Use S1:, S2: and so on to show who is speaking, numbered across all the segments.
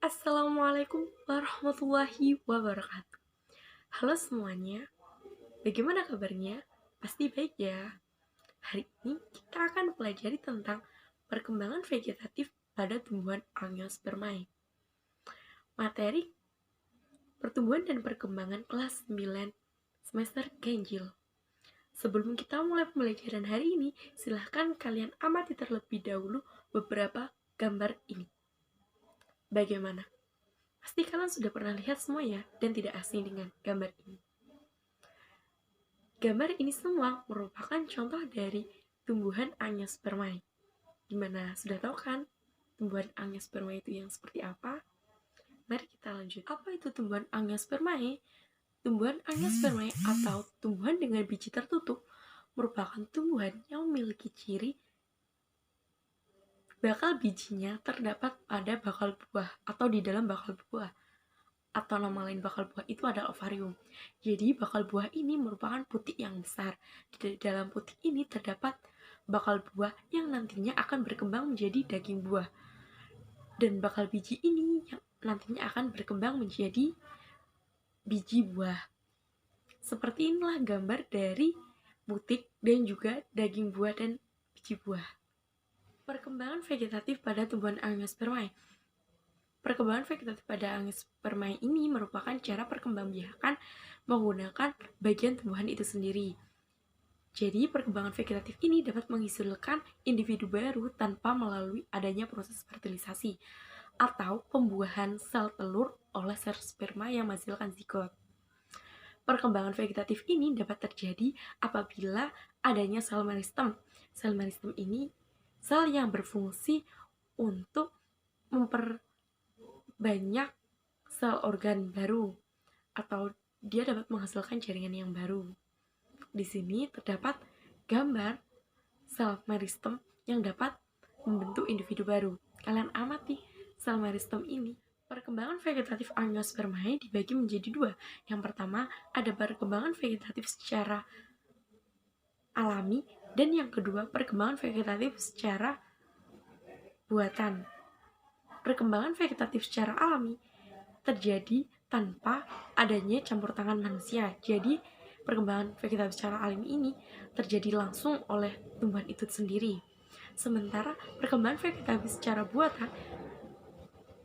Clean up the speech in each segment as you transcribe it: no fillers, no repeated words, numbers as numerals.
S1: Assalamualaikum warahmatullahi wabarakatuh. Halo semuanya, bagaimana kabarnya? Pasti baik ya. Hari ini kita akan pelajari tentang perkembangan vegetatif pada tumbuhan Angiospermae. Materi pertumbuhan dan perkembangan kelas 9 semester Ganjil. Sebelum kita mulai pembelajaran hari ini, silahkan kalian amati terlebih dahulu beberapa gambar ini. Bagaimana? Pasti kalian sudah pernah lihat semua ya, dan tidak asing dengan gambar ini. Gambar ini semua merupakan contoh dari tumbuhan Angiospermae. Gimana? Sudah tahu kan tumbuhan Angiospermae itu yang seperti apa? Mari kita lanjut. Apa itu tumbuhan Angiospermae? Tumbuhan Angiospermae atau tumbuhan dengan biji tertutup merupakan tumbuhan yang memiliki ciri bakal bijinya terdapat pada bakal buah atau di dalam bakal buah, atau nama lain bakal buah itu adalah ovarium. Jadi bakal buah ini merupakan putik yang besar. Di dalam putik ini terdapat bakal buah yang nantinya akan berkembang menjadi daging buah. Dan bakal biji ini yang nantinya akan berkembang menjadi biji buah. Seperti inilah gambar dari putik dan juga daging buah dan biji buah. Perkembangan vegetatif pada tumbuhan Angiospermae. Perkembangan vegetatif pada Angiospermae ini merupakan cara perkembangbiakan menggunakan bagian tumbuhan itu sendiri. Jadi, perkembangan vegetatif ini dapat menghasilkan individu baru tanpa melalui adanya proses fertilisasi atau pembuahan sel telur oleh sel sperma yang menghasilkan zigot. Perkembangan vegetatif ini dapat terjadi apabila adanya sel meristem. Sel meristem ini sel yang berfungsi untuk memperbanyak sel organ baru atau dia dapat menghasilkan jaringan yang baru. Di sini terdapat gambar sel meristem yang dapat membentuk individu baru. Kalian amati sel meristem ini. Perkembangan vegetatif Angiospermae dibagi menjadi dua. Yang pertama, ada perkembangan vegetatif secara alami, dan yang kedua, perkembangan vegetatif secara buatan. Perkembangan vegetatif secara alami terjadi tanpa adanya campur tangan manusia. Jadi, perkembangan vegetatif secara alami ini terjadi langsung oleh tumbuhan itu sendiri. Sementara perkembangan vegetatif secara buatan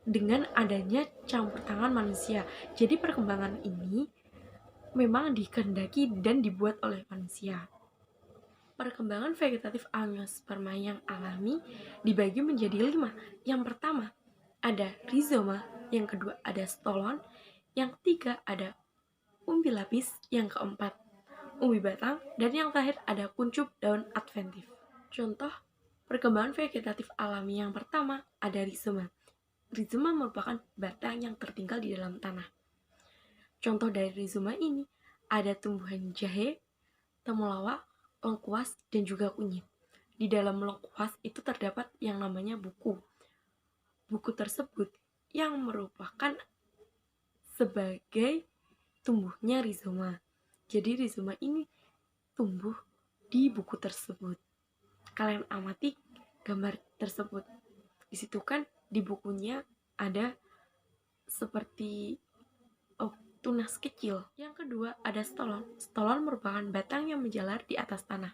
S1: dengan adanya campur tangan manusia. Jadi perkembangan ini memang dikehendaki dan dibuat oleh manusia. Perkembangan vegetatif Angiospermae yang alami dibagi menjadi 5. Yang pertama ada rizoma, yang kedua ada stolon, yang ketiga ada umbi lapis, yang keempat umbi batang, dan yang terakhir ada kuncup daun adventif. Contoh perkembangan vegetatif alami yang pertama ada rizoma. Rizoma merupakan batang yang tertinggal di dalam tanah. Contoh dari rizoma ini ada tumbuhan jahe, temulawak, lengkuas, dan juga kunyit. Di dalam lengkuas itu terdapat yang namanya buku. Buku tersebut yang merupakan sebagai tumbuhnya rizoma. Jadi rizoma ini tumbuh di buku tersebut. Kalian amati gambar tersebut. Di situ kan di bukunya ada seperti tunas kecil. Yang kedua ada stolon. Stolon merupakan batang yang menjalar di atas tanah.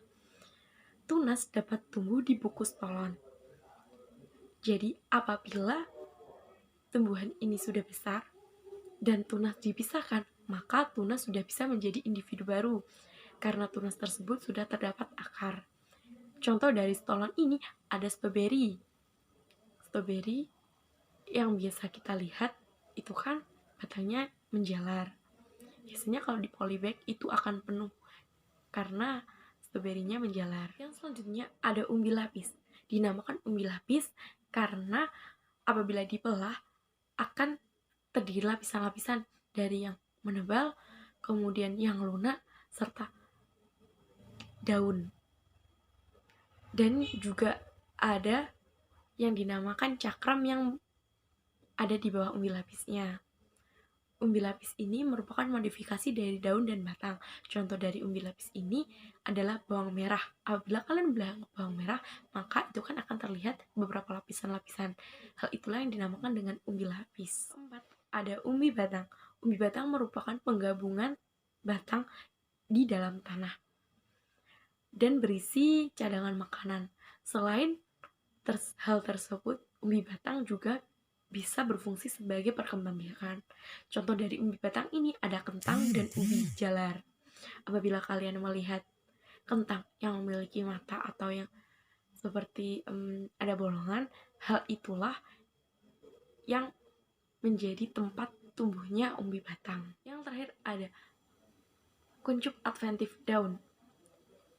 S1: Tunas dapat tumbuh di buku stolon. Jadi apabila tumbuhan ini sudah besar dan tunas dipisahkan, maka tunas sudah bisa menjadi individu baru karena tunas tersebut sudah terdapat akar. Contoh dari stolon ini ada strawberry. Strawberry yang biasa kita lihat itu kan batangnya menjalar. Biasanya kalau di polybag itu akan penuh karena stroberinya menjalar. Yang selanjutnya ada umbi lapis. Dinamakan umbi lapis karena apabila dibelah akan terdiri lapisan-lapisan dari yang menebal, kemudian yang lunak, serta daun. Dan juga ada yang dinamakan cakram yang ada di bawah umbi lapisnya. Umbi lapis ini merupakan modifikasi dari daun dan batang. Contoh dari umbi lapis ini adalah bawang merah. Apabila kalian belah bawang merah, maka itu kan akan terlihat beberapa lapisan-lapisan. Hal itulah yang dinamakan dengan umbi lapis. Keempat, ada umbi batang. Umbi batang merupakan penggabungan batang di dalam tanah dan berisi cadangan makanan. Selain hal tersebut, umbi batang juga bisa berfungsi sebagai perkembangbiakan. Contoh dari umbi batang ini ada kentang dan ubi jalar. Apabila kalian melihat kentang yang memiliki mata atau yang seperti ada bolongan, hal itulah yang menjadi tempat tumbuhnya umbi batang. Yang terakhir ada kuncup adventif daun.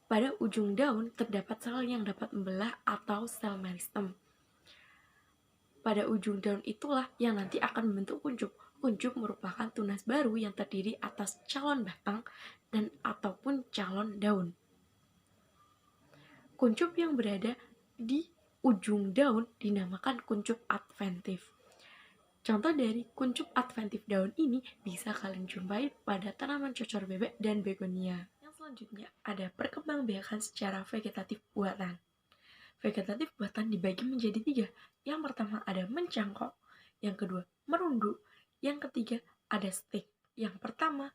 S1: Pada ujung daun terdapat sel yang dapat membelah atau sel meristem. Pada ujung daun itulah yang nanti akan membentuk kuncup. Kuncup merupakan tunas baru yang terdiri atas calon batang dan ataupun calon daun. Kuncup yang berada di ujung daun dinamakan kuncup adventif. Contoh dari kuncup adventif daun ini bisa kalian jumpai pada tanaman cocor bebek dan begonia. Yang selanjutnya ada perkembangbiakan secara vegetatif buatan. Vegetatif buatan dibagi menjadi 3. Yang pertama ada mencangkok, yang kedua merunduk, yang ketiga ada stik. Yang pertama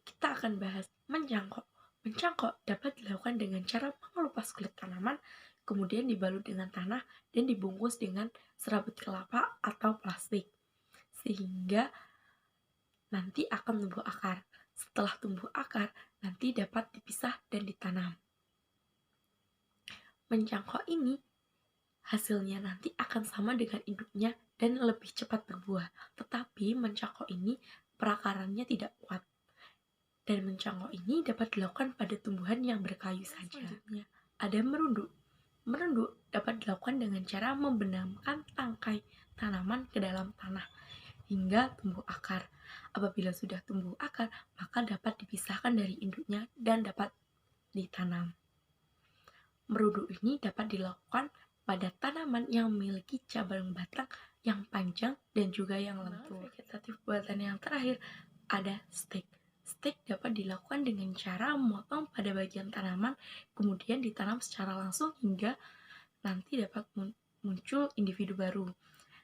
S1: kita akan bahas mencangkok. Mencangkok dapat dilakukan dengan cara mengelupas kulit tanaman, kemudian dibalut dengan tanah dan dibungkus dengan serabut kelapa atau plastik, sehingga nanti akan tumbuh akar. Setelah tumbuh akar, nanti dapat dipisah dan ditanam. Mencangkok ini hasilnya nanti akan sama dengan induknya dan lebih cepat berbuah. Tetapi mencangkok ini perakarannya tidak kuat. Dan mencangkok ini dapat dilakukan pada tumbuhan yang berkayu saja. Selanjutnya ada merunduk. Merunduk dapat dilakukan dengan cara membenamkan tangkai tanaman ke dalam tanah hingga tumbuh akar. Apabila sudah tumbuh akar, maka dapat dipisahkan dari induknya dan dapat ditanam. Merunduk ini dapat dilakukan pada tanaman yang memiliki cabang batang yang panjang dan juga yang lentur. Vegetatif buatan yang terakhir ada stek. Stek dapat dilakukan dengan cara memotong pada bagian tanaman, kemudian ditanam secara langsung hingga nanti dapat muncul individu baru.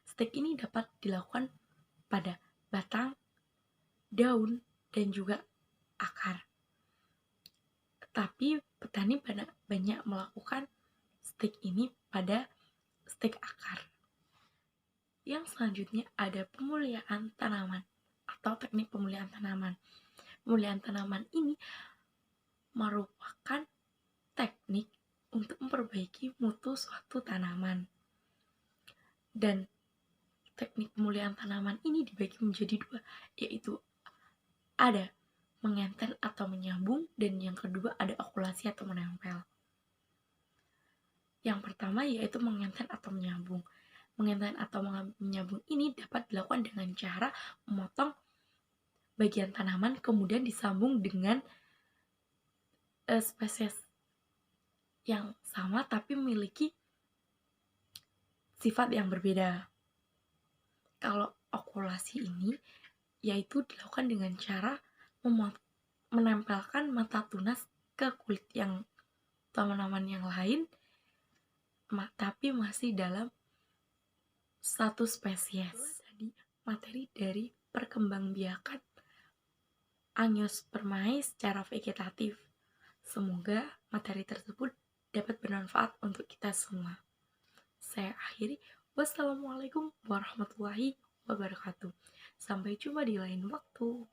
S1: Stek ini dapat dilakukan pada batang, daun, dan juga akar. Tetapi petani banyak melakukan stek ini pada stek akar. Yang selanjutnya ada pemuliaan tanaman atau teknik pemuliaan tanaman. Pemuliaan tanaman ini merupakan teknik untuk memperbaiki mutu suatu tanaman. Dan teknik pemuliaan tanaman ini dibagi menjadi 2, yaitu ada mengenten atau menyambung, dan yang kedua ada okulasi atau menempel. Yang pertama yaitu mengenten atau menyambung. Mengenten atau menyambung ini dapat dilakukan dengan cara memotong bagian tanaman kemudian disambung dengan spesies yang sama tapi memiliki sifat yang berbeda. Kalau okulasi ini yaitu dilakukan dengan cara menempelkan mata tunas ke kulit yang tanaman yang lain, tapi masih dalam satu spesies. Tadi materi dari perkembangbiakan Angiospermae secara vegetatif. Semoga materi tersebut dapat bermanfaat untuk kita semua. Saya akhiri. Wassalamualaikum warahmatullahi wabarakatuh. Sampai jumpa di lain waktu.